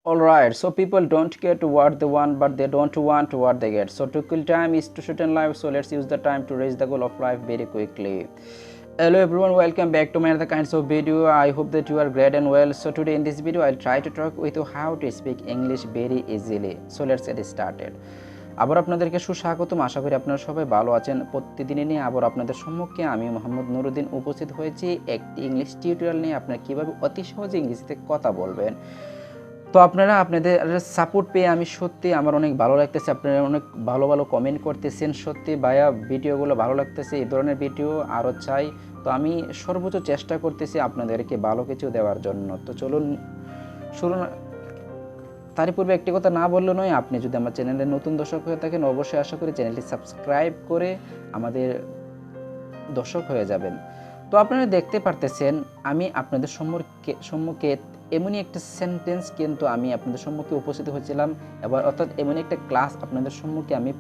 Alright, so people don't get what they want, but they don't want what they get. So to kill time is to shorten life. So let's use the time to reach the goal of life very quickly. Hello everyone, welcome back to my other kinds of video. I hope that you are great and well. So today in this video I'll try to talk with you how to speak English very easily. So let's get started. আবার আপনাদেরকে সুস্বাগতম। আশা করি আপনারা সবাই ভালো আছেন। প্রতিদিনই নিয়ে আবার আপনাদের সম্মুখে আমি মোহাম্মদ নুরুদ্দিন উপস্থিত হয়েছি একটি ইংলিশ টিউটোরিয়াল নিয়ে। আপনারা কিভাবে অতি সহজে ইংরেজিতে কথা বলবেন। তো আপনারা আপনাদের সাপোর্ট পেয়ে আমি সত্যি আমার অনেক ভালো লাগতেছে। আপনারা অনেক ভালো ভালো কমেন্ট করতেছেন। সত্যি ভাইয়া ভিডিওগুলো ভালো লাগতেছে, এই ধরনের ভিডিও আরও চাই। তো আমি সর্বোচ্চ চেষ্টা করতেছি আপনাদেরকে ভালো কিছু দেওয়ার জন্য। তো চলুন শুরু। তারই পূর্বে একটি কথা না বললে নয়, আপনি যদি আমার চ্যানেলে নতুন দর্শক হয়ে থাকেন অবশ্যই আশা করি চ্যানেলটি সাবস্ক্রাইব করে আমাদের দর্শক হয়ে যাবেন। তো আপনারা দেখতে পারতেছেন আমি আপনাদের সম্মুখে এমনই একটা সেন্টেন্স কিন্তু আমি আপনাদের সম্মুখে উপস্থিত হয়েছিলাম, এবার অর্থাৎ এমনই একটা ক্লাস আপনাদের সম্মুখে আমি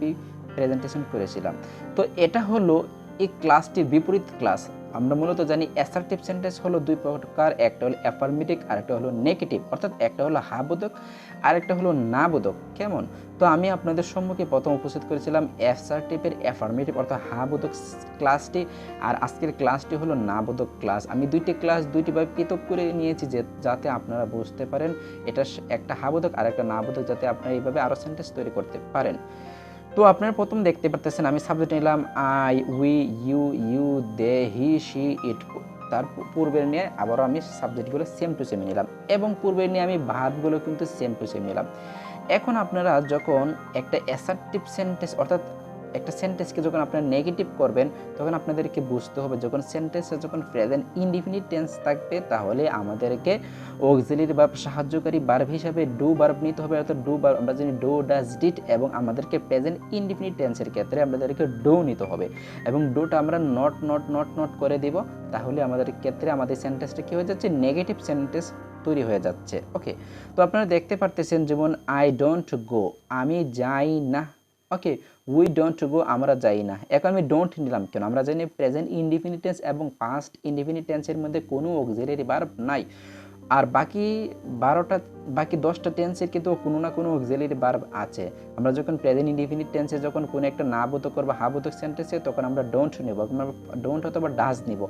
প্রেজেন্টেশন করেছিলাম। তো এটা হলো এই ক্লাসটির বিপরীত ক্লাস। আমরা মূলত জানি অ্যাসার্টিভ সেন্টেন্স হলো দুই প্রকার, একটা হলো অ্যাফার্মেটিভ আর একটা হলো নেগেটিভ, অর্থাৎ একটা হলো হা বোধক আর একটা হলো না বোধক। কেমন? তো আমি আপনাদের সম্মুখে প্রথম উপস্থিত করেছিলাম অ্যাসার্টিভের অ্যাফার্মেটিভ অর্থাৎ হা বোধক ক্লাসটি, আর আজকের ক্লাসটি হলো না বোধক ক্লাস। আমি দুইটি ক্লাস দুইটিভাবে পৃথক করে নিয়েছি যাতে আপনারা বুঝতে পারেন এটা একটা হা বোধক আর একটা না বোধক, যাতে আপনারা এইভাবে আরও সেন্টেন্স তৈরি করতে পারেন। তো আপনারা প্রথম দেখতে পারতেছেন আমি সাবজেক্ট নিলাম I, we, you, they, he, she, it. তার পূর্বের নিয়ে আবারও আমি সাবজেক্টগুলো সেম টু সেম নিলাম এবং পূর্বের নিয়ে আমি ভার্বগুলো কিন্তু সেম টু সেম নিলাম। এখন আপনারা যখন একটা অ্যাসার্টিভ সেন্টেন্স অর্থাৎ একটা সেন্টেন্সকে যখন আপনারা নেগেটিভ করবেন তখন আপনাদেরকে বুঝতে হবে যখন সেন্টেন্সে যখন প্রেজেন্ট ইনডিফিনিট টেন্স থাকবে তাহলে আমাদেরকে অক্সিলারি ভার্ব সাহায্যকারী ভার্ব হিসাবে ডু ভার্ব নিতে হবে, অর্থাৎ ডু ভার্ব আমরা জানি ডু, ডাজ, ডিড, এবং আমাদেরকে প্রেজেন্ট ইনডিফিনিট টেন্সের ক্ষেত্রে আমাদেরকে ডু নিতে হবে এবং ডুটা আমরা নট করে দিব। তাহলে আমাদের ক্ষেত্রে আমাদের সেন্টেন্সটা কী হয়ে যাচ্ছে? নেগেটিভ সেন্টেন্স তৈরি হয়ে যাচ্ছে। ওকে, তো আপনারা দেখতে পারতেছেন যেমন আই ডোন্ট গো, আমি যাই না। ওকে, উই ডোন্ট গো, আমরা যাই না। এখন আমি ডোন্ট নিলাম কেন? আমরা জানি প্রেজেন্ট ইনডিফিনিট টেন্স এবং পাস্ট ইনডিফিনিট টেন্সের মধ্যে কোনো অক্সিলারি ভার্ব নাই, আর বাকি 10টা টেন্সের কিন্তু কোনো না কোনো অক্সিলারি ভার্ব আছে। আমরা যখন প্রেজেন্ট ইনডিফিনিট টেন্সে যখন কোনো একটা না বোধক করবো হা বোধক সেন্টেন্সে তখন আমরা ডোন্ট নেব, আমরা ডোন্ট অথবা ডাজ নিব,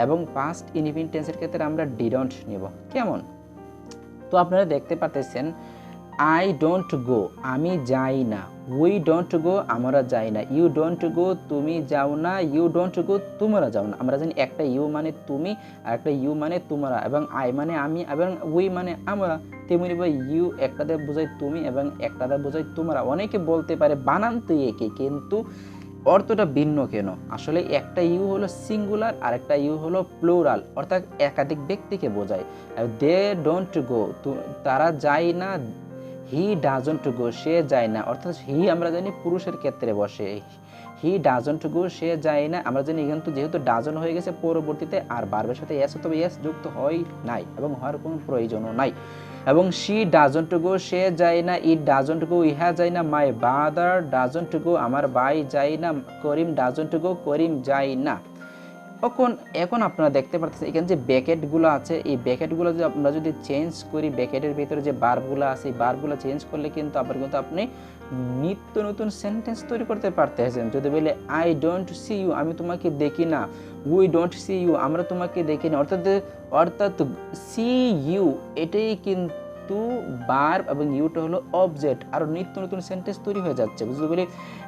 এবং পাস্ট ইনডিফিনিট টেন্সের ক্ষেত্রে আমরা ডিডন্ট নেব। কেমন? তো আপনারা দেখতে পাচ্ছেন আই ডোন্ট গো, আমি যাই না। উই ডোন্ট গো, আমরা যাই না। ইউ ডোন্ট গো, তুমি যাও না। ইউ ডোন্ট গো, তোমরা যাও না। আমরা জানি একটা ইউ মানে তুমি আর একটা ইউ মানে তোমরা, এবং আই মানে আমি এবং উই মানে আমরা। তেমনি ইউ একটাতে বোঝায় তুমি এবং একটাতে বোঝায় তোমরা। অনেকে বলতে পারে বানান তো একই কিন্তু অর্থটা ভিন্ন কেন? আসলে একটা ইউ হলো সিঙ্গুলার আর একটা ইউ হলো প্লুরাল, অর্থাৎ একাধিক ব্যক্তিকে বোঝায়। দে ডোন্ট গো, তারা যায় না। হি ডাজন্ট গো, সে যায় না, অর্থাৎ হি আমরা জানি পুরুষের ক্ষেত্রে বসে। হি ডাজন্ট গো, সে যায় না। আমরা জানি কিন্তু যেহেতু ডাজন হয়ে গেছে পরবর্তীতে আর ভার্বের সাথে এস অথবা এস যুক্ত হয় নাই এবং হওয়ার কোনো প্রয়োজনও নাই। এবং শি ডাজন্ট গো, সে যায় না। ইট ডাজন্ট গো, ইহা যায় না। মাই ব্রাদার ডাজন্ট গো, আমার ভাই যায় না। করিম ডাজন্ট গো, করিম যায় না। এখন আপনারা দেখতে পাচ্ছেন এখানে যে ব্যাকেটগুলো আছে, এই ব্যাকেটগুলো যদি আমরা যদি চেঞ্জ করি, ব্যাকেটের ভিতরে যে ভার্বগুলো আছে এই ভার্বগুলো চেঞ্জ করলে কিন্তু আপনি নিত্য নতুন সেন্টেন্স তৈরি করতে পারতেছেন। যদি বলে আই ডোন্ট সি ইউ, আমি তোমাকে দেখি না। উই ডোন্ট সি ইউ, আমরা তোমাকে দেখি না। অর্থাৎ সি ইউ এটাই কিন্তু ভার্ব এবং ইউটা হলো অবজেক্ট, আর নিত্য নতুন সেন্টেন্স তৈরি হয়ে যাচ্ছে। বুঝতে বলি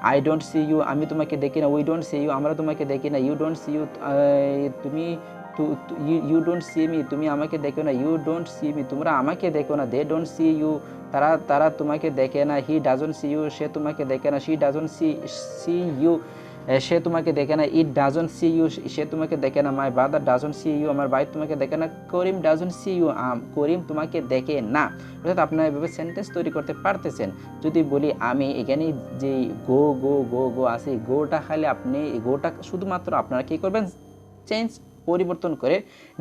আই ডোন্ট সি ইউ, আমি তোমাকে দেখি না। উই ডোন্ট সি ইউ, আমরা তোমাকে দেখি না। ইউ ডোন্ট সি ইউ, তুমি ইউ ডোন্ট সি মি, তুমি আমাকে দেখো না। ইউ ডোন্ট সি মি, তোমরা আমাকে দেখো না। দে ডোন্ট সি ইউ, তারা তোমাকে দেখে না। হি ডাজন্ট সি ইউ, সে তোমাকে দেখে না। শি ডাজন্ট সি ইউ, সে তোমাকে দেখে না। ইট ডাজন্ট সি ইউ, সে তোমাকে দেখে না। My brother doesn't see you, আমার ভাই তোমাকে দেখে না। Karim doesn't see you, Karim তোমাকে দেখে না। অর্থাৎ আপনারা এভাবে সেন্টেন্স তৈরি করতে পারতেছেন। যদি বলি আমি এখানে যে গো গো গো গো আছে, গোটা খালি আপনি গোটা শুধুমাত্র আপনারা কী করবেন? চেঞ্জ পরিবর্তন করে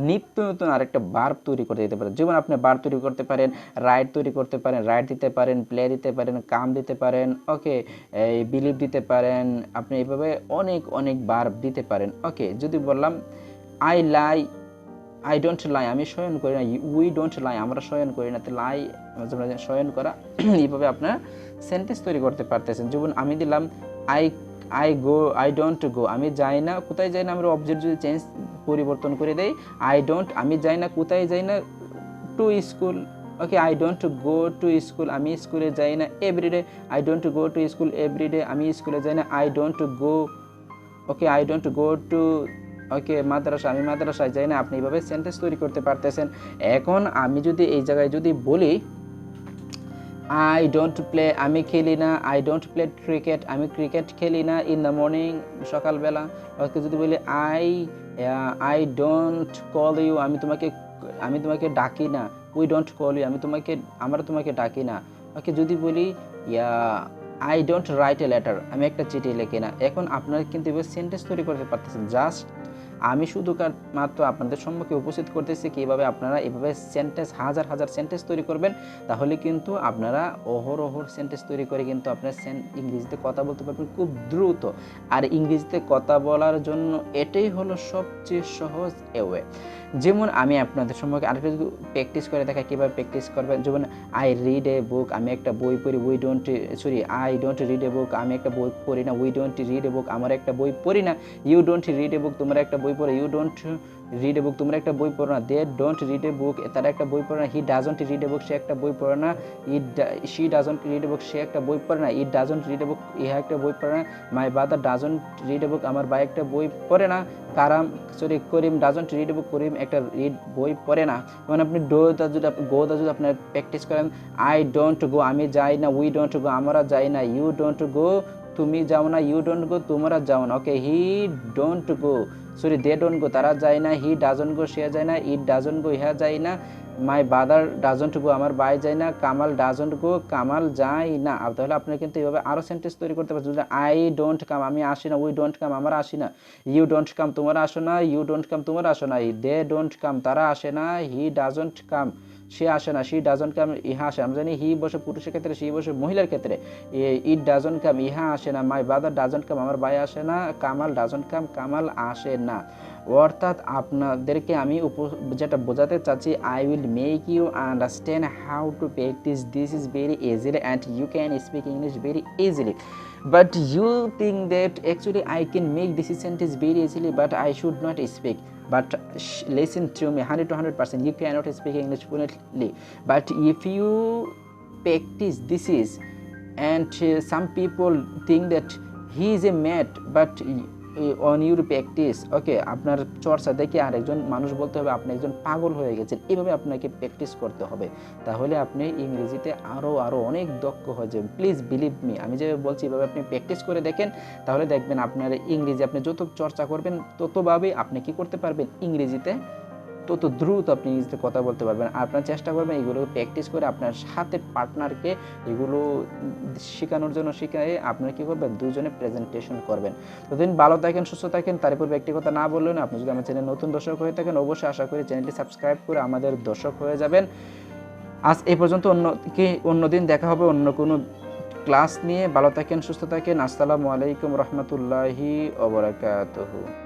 নিত্য নতুন আরেকটা ভার্ব তৈরি করে দিতে পারেন। যেমন আপনি ভার্ব তৈরি করতে পারেন, রাইট তৈরি করতে পারেন, রাইট দিতে পারেন, প্লে দিতে পারেন, কাম দিতে পারেন, ওকে, বিলিভ দিতে পারেন। আপনি এইভাবে অনেক ভার্ব দিতে পারেন। ওকে, যদি বললাম আই আই ডোন্ট লাই, আমি শয়ন করি না। উই ডোন্ট লাই, আমরা শয়ন করি না। তো লাই শয়ন করা। এইভাবে আপনারা সেন্টেন্স তৈরি করতে পারতেছেন। যেমন আমি দিলাম I I go, I don't গো, আমি যাই না। কোথায় যাই না, আমরা অবজেক্ট যদি চেঞ্জ পরিবর্তন করে দেই, আই ডোন্ট, আমি যাই না, কোথায় যাই না, to school. Okay, I don't go to school, আমি স্কুলে যাই না। Every day, I don't go to school every day, আমি স্কুলে যাই না। I don't go, okay, I don't go to, okay, madrasa, আমি মাদ্রাসায় যাই না। আপনি এইভাবে সেন্টেন্স তৈরি করতে পারতেছেন। এখন আমি যদি এই জায়গায় যদি বলি আই ডোন্ট প্লে, আমি খেলি না। আই ডোন্ট প্লে ক্রিকেট, আমি ক্রিকেট খেলি না। ইন দ্য মর্নিং, সকালবেলা। ওকে, যদি বলি আই ডোন্ট কল ইউ, আমি তোমাকে ডাকি না। উই ডোন্ট কল ইউ, আমরা তোমাকে ডাকি না। ওকে, যদি বলি I don't write a letter, আমি একটা চিঠি লিখি না। এখন আপনারা কিন্তু এভাবে সেন্টেন্স তৈরি করতে পারতেছেন। জাস্ট আমি শুধু মাত্র আপনাদের সম্মুখে উপস্থিত করতেছি কীভাবে আপনারা এভাবে সেন্টেন্স হাজার হাজার সেন্টেন্স তৈরি করবেন। তাহলে কিন্তু আপনারা অহরহ সেন্টেন্স তৈরি করে কিন্তু আপনার ইংরেজিতে কথা বলতে পারবেন খুব দ্রুত। আর ইংরেজিতে কথা বলার জন্য এটাই হলো সবচেয়ে সহজ ওয়ে। যেমন আমি আপনাদের সম্পর্কে আরেকটা যদি প্র্যাকটিস করে দেখা কীভাবে প্র্যাকটিস করবেন। যেমন আই রিড এ বুক, আমি একটা বই পড়ি। আই ডোন্ট রিড এ বুক, আমি একটা বই পড়ি না। We don't read a book, আমার একটা বই পড়ি না। ইউ ডোন্ট রিড এ বুক, তোমরা একটা বই পড়ো। ইউ ডোন্ট রিড এ বুক, তোমরা একটা বই পড়ো না। দে ডোন্ট রিড এ বুক, তারা একটা বই পড়ে না। হি ডাজন্ট রিড এ বুক, সে একটা বই পড়ে না। শি ডাজন্ট রিড এ বুক, সে একটা বই পড়ে না। ইট ডাজন্ট রিড এ বুক, ইহা একটা বই পড়ে না। My brother doesn't read a book, আমার ভাই একটা বই পড়ে না। করিম ডাজন্ট রিড এ বুক, করিম একটা বই পড়ে না। মানে আপনি গো দা যদি আপনার প্র্যাকটিস করেন, আই ডোন্ট গো, আমি যাই না। উই ডোন্ট গো, আমরা যাই না। ইউ ডোন্ট গো, তুমি যাও না। ইউ ডোন্ট গো, তোমরা যাও না। ওকে, হি don't go, they don't go, তারা যায় না। হি ডাজন্ট গো, সে যায় না। ইট ডাজন্ট গো, ইহা যায় না। মাই ব্রাদার ডাজন্ট গো, আমার ভাই যায় না। কামাল ডাজন্ট গো, কামাল যায় না। তাহলে আপনি কিন্তু এইভাবে আরও সেন্টেন্স তৈরি করতে পারছেন। আই ডোন্ট কাম, আমি আসি না। উই ডোন্ট কাম, আমরা আসি না। ইউ ডোন্ট কাম, তোমরা আসো না। ইউ ডোন্ট কাম, তোমরা আসো না। দে ডোন্ট কাম, তারা আসে না। হি ডাজন্ট কাম, সে আসে না। শি ডাজন্ট কাম, ইহা আসে। আমরা জানি হি বসে পুরুষের ক্ষেত্রে, সি বসে মহিলার ক্ষেত্রে। ইট ডাজন্ট কাম, ইহা আসে না। মাই ব্রাদার ডাজন্ট কাম, আমার ভাই আসে না। কামাল ডাজন্ট কাম, কামাল আসে না। অর্থাৎ আপনাদেরকে আমি যেটা বোঝাতে চাচ্ছি, I will make you understand how to practise this is very easily and you can speak English very easily. But you think that actually I can make this sentence very easily, but I should not speak. But listen to me, 100 to 100%, you cannot speak English fluently. But if you practice this is, and some people think that he is a mad, but on your practice, ওকে, আপনার চর্চা দেখে আরেকজন মানুষ বলতে হবে আপনি একজন পাগল হয়ে গেছেন। এইভাবে আপনাকে প্র্যাকটিস করতে হবে, তাহলে আপনি ইংরেজিতে আরও অনেক দক্ষ হয়ে যাবেন। প্লিজ বিলিভ মি, আমি যেভাবে বলছি এভাবে আপনি প্র্যাকটিস করে দেখেন, তাহলে দেখবেন আপনার ইংরেজি আপনি যত চর্চা করবেন ততভাবে আপনি কি করতে পারবেন, ইংরেজিতে তত দ্রুত আপনি ইংরেজিতে কথা বলতে পারবেন। আপনার চেষ্টা করবেন এগুলো প্র্যাকটিস করে আপনার সাথে পার্টনারকে এগুলো শেখানোর জন্য শিখায়ে আপনারা কী করবেন, দুজনে প্রেজেন্টেশন করবেন। ততদিন ভালো থাকেন, সুস্থ থাকেন। তারপর ব্যক্তি কথা না বললেন, আপনি যদি আমার চ্যানেল নতুন দর্শক হয়ে থাকেন, অবশ্যই আশা করি চ্যানেলটি সাবস্ক্রাইব করে আমাদের দর্শক হয়ে যাবেন। আজ এই পর্যন্ত, অন্যদিন দেখা হবে অন্য কোনো ক্লাস নিয়ে। ভালো থাকেন, সুস্থ থাকেন। আসসালামু আলাইকুম রহমতুল্লাহি ওয়া বারাকাতুহু।